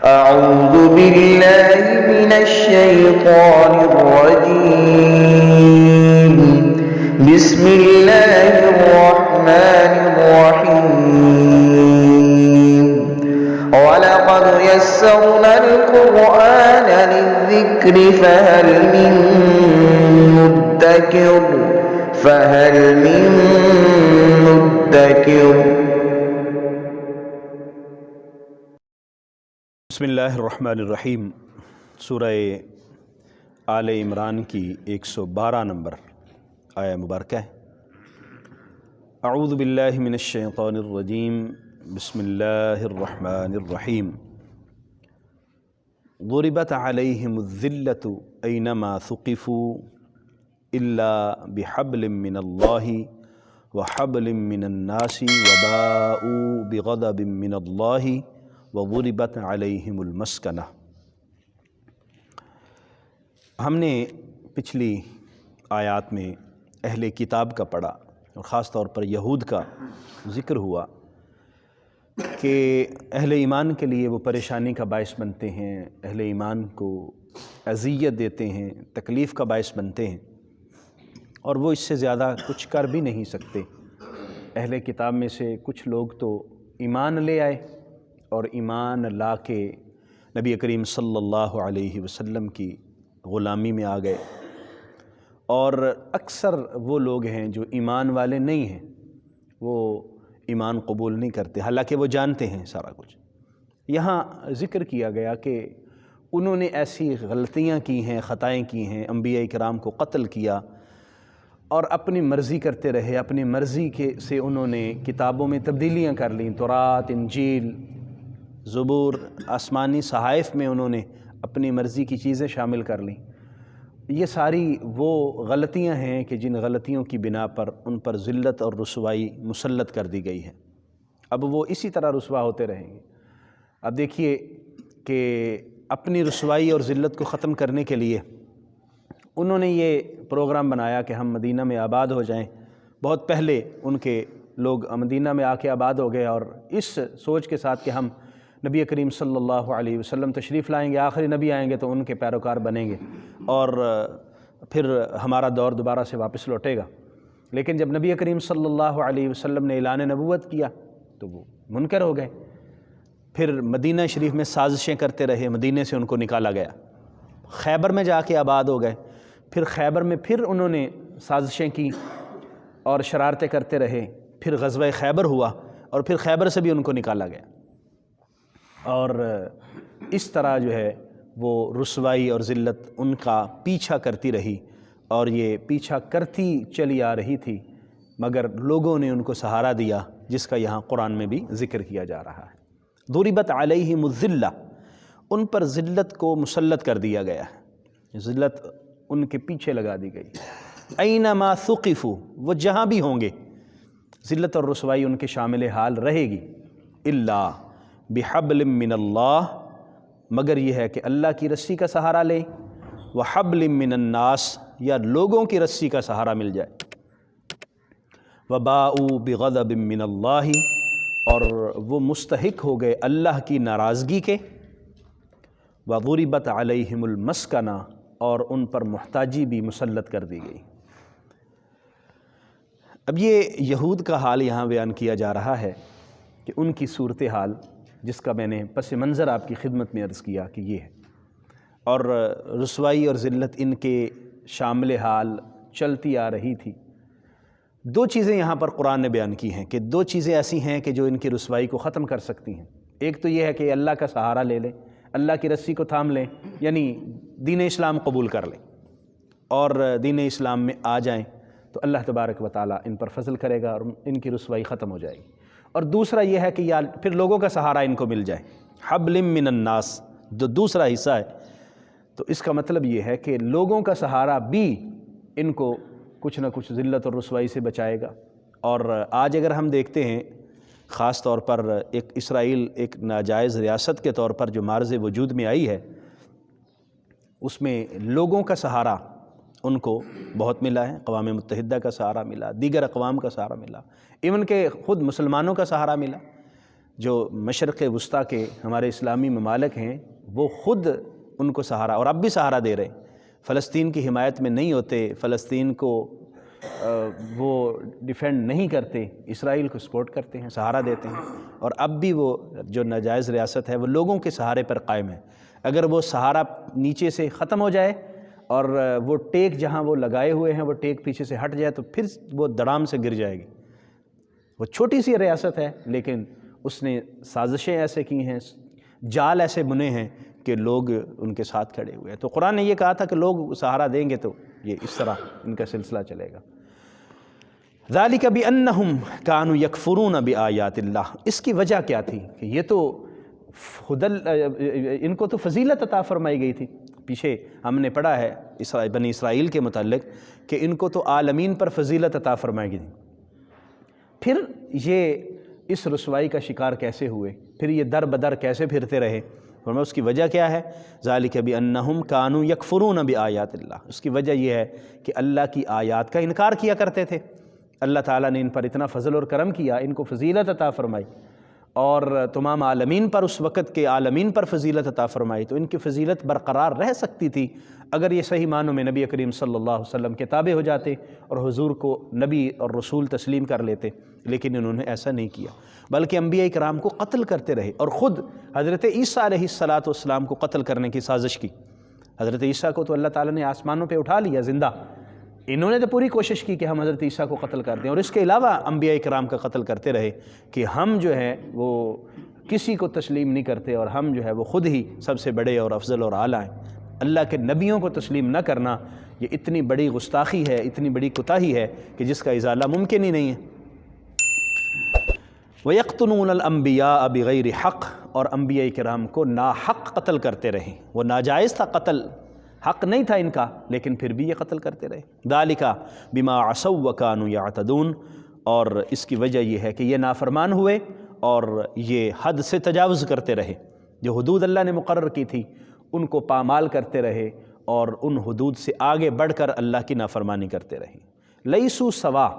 أعوذ بالله من الشيطان الرجيم. بسم الله الرحمن الرحيم. ولقد يسرنا القرآن للذكر فهل من مدكر. بسم اللہ الرحمن الرحیم. سورہ آل عمران کی 112 نمبر آیہ مبارکہ ہے. اعوذ باللہ من الشیطان الرجیم. بسم اللہ الرحمن الرحیم. ضربت علیہم الذلۃ اینما ثقفوا الا بحبل من اللہ وحبل من الناس وباءوا بغضب من اللہ وضربت علیہم المسکنہ. ہم نے پچھلی آیات میں اہل کتاب کا پڑھا اور خاص طور پر یہود کا ذکر ہوا کہ اہل ایمان کے لیے وہ پریشانی کا باعث بنتے ہیں، اہل ایمان کو اذیت دیتے ہیں، تکلیف کا باعث بنتے ہیں، اور وہ اس سے زیادہ کچھ کر بھی نہیں سکتے. اہل کتاب میں سے کچھ لوگ تو ایمان لے آئے اور ایمان لا کے نبی کریم صلی اللہ علیہ وسلم کی غلامی میں آ گئے، اور اکثر وہ لوگ ہیں جو ایمان والے نہیں ہیں، وہ ایمان قبول نہیں کرتے حالانکہ وہ جانتے ہیں سارا کچھ. یہاں ذکر کیا گیا کہ انہوں نے ایسی غلطیاں کی ہیں، خطائیں کی ہیں، انبیاء کرام کو قتل کیا اور اپنی مرضی کرتے رہے. اپنی مرضی سے انہوں نے کتابوں میں تبدیلیاں کر لیں، تورات، انجیل، زبور، آسمانی صحائف میں انہوں نے اپنی مرضی کی چیزیں شامل کر لیں. یہ ساری وہ غلطیاں ہیں کہ جن غلطیوں کی بنا پر ان پر ذلت اور رسوائی مسلط کر دی گئی ہے. اب وہ اسی طرح رسوا ہوتے رہیں گے. اب دیکھیے کہ اپنی رسوائی اور ذلت کو ختم کرنے کے لیے انہوں نے یہ پروگرام بنایا کہ ہم مدینہ میں آباد ہو جائیں. بہت پہلے ان کے لوگ مدینہ میں آ کے آباد ہو گئے، اور اس سوچ کے ساتھ کہ ہم نبی کریم صلی اللہ علیہ وسلم تشریف لائیں گے، آخری نبی آئیں گے تو ان کے پیروکار بنیں گے اور پھر ہمارا دور دوبارہ سے واپس لوٹے گا. لیکن جب نبی کریم صلی اللہ علیہ وسلم نے اعلان نبوت کیا تو وہ منکر ہو گئے. پھر مدینہ شریف میں سازشیں کرتے رہے، مدینہ سے ان کو نکالا گیا. خیبر میں جا کے آباد ہو گئے. پھر خیبر میں پھر انہوں نے سازشیں کی اور شرارتیں کرتے رہے. پھر غزوہ خیبر ہوا اور پھر خیبر سے بھی ان کو نکالا گیا. اور اس طرح جو ہے وہ رسوائی اور ذلت ان کا پیچھا کرتی رہی، اور یہ پیچھا کرتی چلی آ رہی تھی، مگر لوگوں نے ان کو سہارا دیا، جس کا یہاں قرآن میں بھی ذکر کیا جا رہا ہے. ضربت علیہم الذلہ، ان پر ذلت کو مسلط کر دیا گیا ہے، ذلت ان کے پیچھے لگا دی گئی. اینما ثقفوا، وہ جہاں بھی ہوں گے ذلت اور رسوائی ان کے شامل حال رہے گی. الا بحبل من اللہ، مگر یہ ہے کہ اللہ کی رسی کا سہارا لیں، وحبل من الناس، یا لوگوں کی رسی کا سہارا مل جائے. وباءوا بغضب من اللہ، اور وہ مستحق ہو گئے اللہ کی ناراضگی کے. وضربت علیہم المسکنہ، اور ان پر محتاجی بھی مسلط کر دی گئی. اب یہ یہود کا حال یہاں بیان کیا جا رہا ہے کہ ان کی صورتحال، جس کا میں نے پس منظر آپ کی خدمت میں عرض کیا کہ یہ ہے، اور رسوائی اور ذلت ان کے شامل حال چلتی آ رہی تھی. دو چیزیں یہاں پر قرآن نے بیان کی ہیں کہ دو چیزیں ایسی ہیں کہ جو ان کی رسوائی کو ختم کر سکتی ہیں. ایک تو یہ ہے کہ اللہ کا سہارا لے لیں، اللہ کی رسی کو تھام لیں، یعنی دین اسلام قبول کر لیں اور دین اسلام میں آ جائیں تو اللہ تبارک و تعالیٰ ان پر فضل کرے گا اور ان کی رسوائی ختم ہو جائے گی. اور دوسرا یہ ہے کہ پھر لوگوں کا سہارا ان کو مل جائے، حبل من الناس جو دوسرا حصہ ہے. تو اس کا مطلب یہ ہے کہ لوگوں کا سہارا بھی ان کو کچھ نہ کچھ ذلت اور رسوائی سے بچائے گا. اور آج اگر ہم دیکھتے ہیں خاص طور پر ایک اسرائیل ایک ناجائز ریاست کے طور پر جو معرض وجود میں آئی ہے، اس میں لوگوں کا سہارا ان کو بہت ملا ہے. اقوام متحدہ کا سہارا ملا، دیگر اقوام کا سہارا ملا، ایون کہ خود مسلمانوں کا سہارا ملا. جو مشرق وسطیٰ کے ہمارے اسلامی ممالک ہیں وہ خود ان کو سہارا، اور اب بھی سہارا دے رہے ہیں، فلسطین کی حمایت میں نہیں ہوتے، فلسطین کو وہ ڈیفینڈ نہیں کرتے، اسرائیل کو سپورٹ کرتے ہیں، سہارا دیتے ہیں، اور اب بھی وہ جو ناجائز ریاست ہے وہ لوگوں کے سہارے پر قائم ہے۔ اگر وہ سہارا نیچے سے ختم ہو جائے اور وہ ٹیک جہاں وہ لگائے ہوئے ہیں وہ ٹیک پیچھے سے ہٹ جائے تو پھر وہ دڑام سے گر جائے گی۔ وہ چھوٹی سی ریاست ہے لیکن اس نے سازشیں ایسے کی ہیں، جال ایسے بنے ہیں کہ لوگ ان کے ساتھ کھڑے ہوئے ہیں۔ تو قرآن نے یہ کہا تھا کہ لوگ سہارا دیں گے تو یہ اس طرح ان کا سلسلہ چلے گا۔ ذَلِكَ بِأَنَّهُمْ كَانُوا يَكْفُرُونَ بِآيَاتِ اللَّهِ، اس کی وجہ کیا تھی کہ یہ تو ان کو تو فضیلت عطا فرمائی گئی تھی۔ پیچھے ہم نے پڑھا ہے بنی اسرائیل کے متعلق کہ ان کو تو عالمین پر فضیلت عطا فرمائی گئی تھی، پھر یہ اس رسوائی کا شکار کیسے ہوئے، پھر یہ در بدر کیسے پھرتے رہے؟ فرمایا اس کی وجہ کیا ہے؟ ذَلِكَ بِأَنَّهُمْ كَانُوا يَكْفُرُونَ بِآيَاتِ اللَّهِ، اس کی وجہ یہ ہے کہ اللہ کی آیات کا انکار کیا کرتے تھے۔ اللہ تعالیٰ نے ان پر اتنا فضل اور کرم کیا، ان کو فضیلت عطا فرمائی، اور تمام عالمین پر اس وقت کے عالمین پر فضیلت عطا فرمائی، تو ان کی فضیلت برقرار رہ سکتی تھی اگر یہ صحیح معنوں میں نبی کریم صلی اللہ علیہ وسلم کے تابع ہو جاتے اور حضور کو نبی اور رسول تسلیم کر لیتے، لیکن انہوں نے ایسا نہیں کیا، بلکہ انبیاء کرام کو قتل کرتے رہے، اور خود حضرت عیسیٰ علیہ السلام کو قتل کرنے کی سازش کی۔ حضرت عیسیٰ کو تو اللہ تعالیٰ نے آسمانوں پہ اٹھا لیا زندہ، انہوں نے تو پوری کوشش کی کہ ہم حضرت عیسیٰ کو قتل کر دیں، اور اس کے علاوہ انبیاء کرام کا قتل کرتے رہے کہ ہم جو ہے وہ کسی کو تسلیم نہیں کرتے، اور ہم جو ہے وہ خود ہی سب سے بڑے اور افضل اور اعلیٰ ہیں۔ اللہ کے نبیوں کو تسلیم نہ کرنا یہ اتنی بڑی گستاخی ہے، اتنی بڑی کوتاہی ہے کہ جس کا ازالہ ممکن ہی نہیں ہے۔ وَيَقْتُلُونَ الْأَنْبِيَاءَ بِغَيْرِ حق، اور انبیاء کرام کو ناحق قتل کرتے رہے، وہ ناجائز تھا قتل، حق نہیں تھا ان کا، لیکن پھر بھی یہ قتل کرتے رہے۔ ذَلِكَ بِمَا عَصَوْا وَكَانُوا يَعْتَدُونَ، اور اس کی وجہ یہ ہے کہ یہ نافرمان ہوئے اور یہ حد سے تجاوز کرتے رہے، جو حدود اللہ نے مقرر کی تھی ان کو پامال کرتے رہے اور ان حدود سے آگے بڑھ کر اللہ کی نافرمانی کرتے رہے۔ لیسو سوا،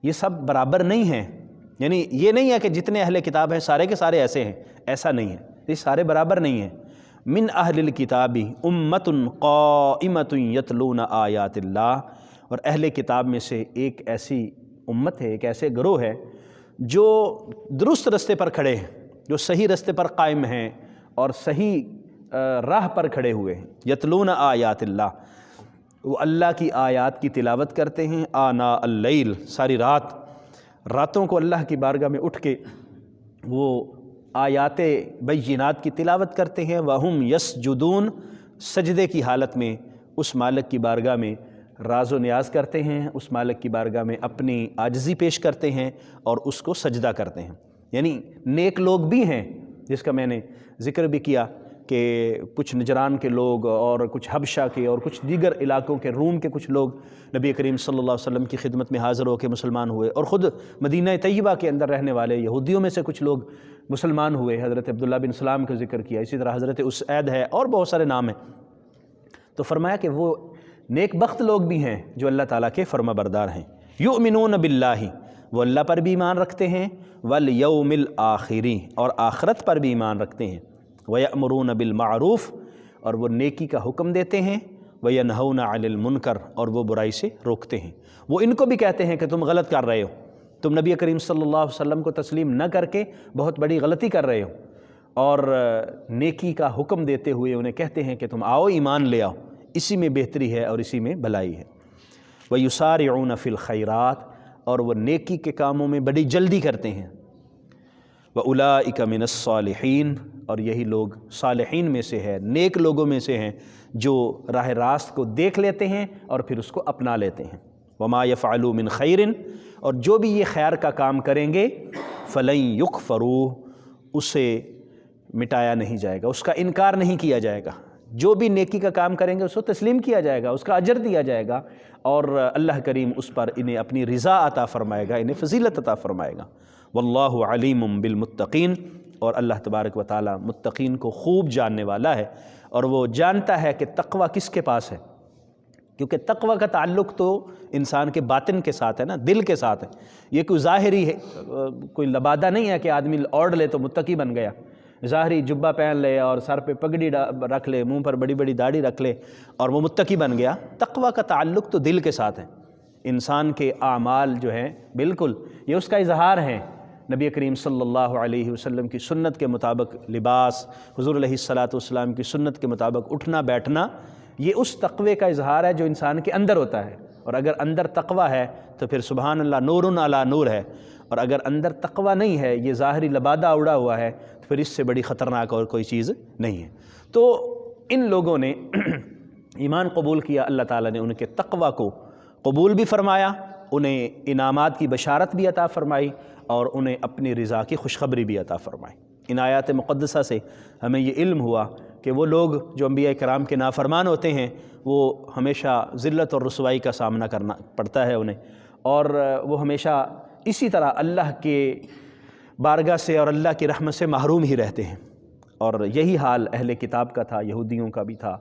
یہ سب برابر نہیں ہیں، یعنی یہ نہیں ہے کہ جتنے اہل کتاب ہیں سارے کے سارے ایسے ہیں، ایسا نہیں ہے، یہ سارے برابر نہیں ہیں۔ من اہل الکتاب امت قائمۃ یتلون آیات اللہ، اور اہل کتاب میں سے ایک ایسی امت ہے، ایک ایسے گروہ ہے جو درست رستے پر کھڑے ہیں، جو صحیح رستے پر قائم ہیں اور صحیح راہ پر کھڑے ہوئے ہیں۔ یتلون آیات اللہ، وہ اللہ کی آیات کی تلاوت کرتے ہیں، آناء اللیل، ساری راتوں کو اللہ کی بارگاہ میں اٹھ کے وہ آیات بینات کی تلاوت کرتے ہیں، وَهُمْ يَسْجُدُونَ، سجدے کی حالت میں اس مالک کی بارگاہ میں راز و نیاز کرتے ہیں، اس مالک کی بارگاہ میں اپنی عاجزی پیش کرتے ہیں اور اس کو سجدہ کرتے ہیں۔ یعنی نیک لوگ بھی ہیں، جس کا میں نے ذکر بھی کیا کہ کچھ نجران کے لوگ اور کچھ حبشہ کے اور کچھ دیگر علاقوں کے، روم کے کچھ لوگ نبی کریم صلی اللہ علیہ وسلم کی خدمت میں حاضر ہو کے مسلمان ہوئے، اور خود مدینہ طیبہ کے اندر رہنے والے یہودیوں میں سے کچھ لوگ مسلمان ہوئے، حضرت عبداللہ بن سلام کا ذکر کیا، اسی طرح حضرت اسعید ہے اور بہت سارے نام ہیں۔ تو فرمایا کہ وہ نیک بخت لوگ بھی ہیں جو اللہ تعالیٰ کے فرما بردار ہیں۔ یؤمنون باللہ، وہ اللہ پر بھی ایمان رکھتے ہیں، والیوم الآخر، اور آخرت پر بھی ایمان رکھتے ہیں، وَيَأْمُرُونَ بِالْمَعْرُوفِ، اور وہ نیکی کا حکم دیتے ہیں، وَيَنْهَوْنَ عَنِ الْمُنْكَرِ، اور وہ برائی سے روکتے ہیں۔ وہ ان کو بھی کہتے ہیں کہ تم غلط کر رہے ہو، تم نبی کریم صلی اللہ علیہ وسلم کو تسلیم نہ کر کے بہت بڑی غلطی کر رہے ہو، اور نیکی کا حکم دیتے ہوئے انہیں کہتے ہیں کہ تم آؤ ایمان لے آؤ، اسی میں بہتری ہے اور اسی میں بھلائی ہے۔ وَيُسَارِعُونَ فِي الْخَيْرَاتِ، اور وہ نیکی کے کاموں میں بڑی جلدی کرتے ہیں۔ وَأُولَئِكَ مِنَ الصَّالِحِينَ، اور یہی لوگ صالحین میں سے ہے، نیک لوگوں میں سے ہیں جو راہ راست کو دیکھ لیتے ہیں اور پھر اس کو اپنا لیتے ہیں۔ وَمَا يَفْعَلُوا مِنْ خَيْرٍ، اور جو بھی یہ خیر کا کام کریں گے، فَلَن يُكْفَرُوهُ، اسے مٹایا نہیں جائے گا، اس کا انکار نہیں کیا جائے گا۔ جو بھی نیکی کا کام کریں گے اس کو تسلیم کیا جائے گا، اس کا اجر دیا جائے گا، اور اللہ کریم اس پر انہیں اپنی رضا عطا فرمائے گا، انہیں فضیلت عطا فرمائے گا۔ واللہ علیم بالمتقین، اور اللہ تبارک و تعالیٰ متقین کو خوب جاننے والا ہے، اور وہ جانتا ہے کہ تقوی کس کے پاس ہے۔ کیونکہ تقوی کا تعلق تو انسان کے باطن کے ساتھ ہے نا، دل کے ساتھ ہے. یہ کوئی ظاہری ہے، کوئی لبادہ نہیں ہے کہ آدمی اوڑھ لے تو متقی بن گیا، ظاہری جبہ پہن لے اور سر پہ پگڑی رکھ لے، منہ پر بڑی بڑی داڑھی رکھ لے اور وہ متقی بن گیا. تقوی کا تعلق تو دل کے ساتھ ہے. انسان کے اعمال جو ہیں بالکل یہ اس کا اظہار ہے. نبی کریم صلی اللہ علیہ وسلم کی سنت کے مطابق لباس، حضور علیہ الصلاۃ والسلام کی سنت کے مطابق اٹھنا بیٹھنا، یہ اس تقوی کا اظہار ہے جو انسان کے اندر ہوتا ہے. اور اگر اندر تقوی ہے تو پھر سبحان اللہ نور علی نور ہے، اور اگر اندر تقوی نہیں ہے، یہ ظاہری لبادہ اڑا ہوا ہے، تو پھر اس سے بڑی خطرناک اور کوئی چیز نہیں ہے. تو ان لوگوں نے ایمان قبول کیا، اللہ تعالیٰ نے ان کے تقوی کو قبول بھی فرمایا، انہیں انعامات کی بشارت بھی عطا فرمائی اور انہیں اپنی رضا کی خوشخبری بھی عطا فرمائی. ان آیات مقدسہ سے ہمیں یہ علم ہوا کہ وہ لوگ جو انبیاء کرام کے نافرمان ہوتے ہیں وہ ہمیشہ ذلت اور رسوائی کا سامنا کرنا پڑتا ہے انہیں، اور وہ ہمیشہ اسی طرح اللہ کے بارگاہ سے اور اللہ کی رحمت سے محروم ہی رہتے ہیں. اور یہی حال اہل کتاب کا تھا، یہودیوں کا بھی تھا،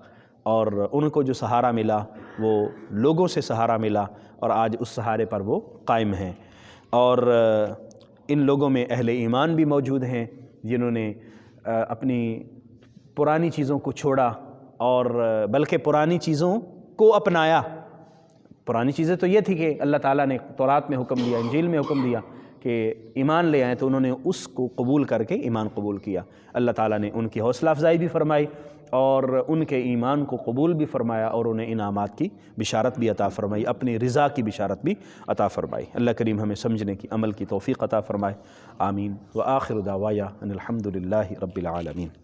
اور ان کو جو سہارا ملا وہ لوگوں سے سہارا ملا، اور آج اس سہارے پر وہ قائم ہیں. اور ان لوگوں میں اہل ایمان بھی موجود ہیں جنہوں نے اپنی پرانی چیزوں کو چھوڑا اور بلکہ پرانی چیزوں کو اپنایا. پرانی چیزیں تو یہ تھی کہ اللہ تعالیٰ نے تورات میں حکم دیا، انجیل میں حکم دیا کہ ایمان لے آئیں، تو انہوں نے اس کو قبول کر کے ایمان قبول کیا. اللہ تعالیٰ نے ان کی حوصلہ افزائی بھی فرمائی اور ان کے ایمان کو قبول بھی فرمایا اور انہیں انعامات کی بشارت بھی عطا فرمائی، اپنی رضا کی بشارت بھی عطا فرمائی. اللہ کریم ہمیں سمجھنے کی، عمل کی توفیق عطا فرمائے. آمین. وآخر دعوایا ان الحمد للہ رب العالمین.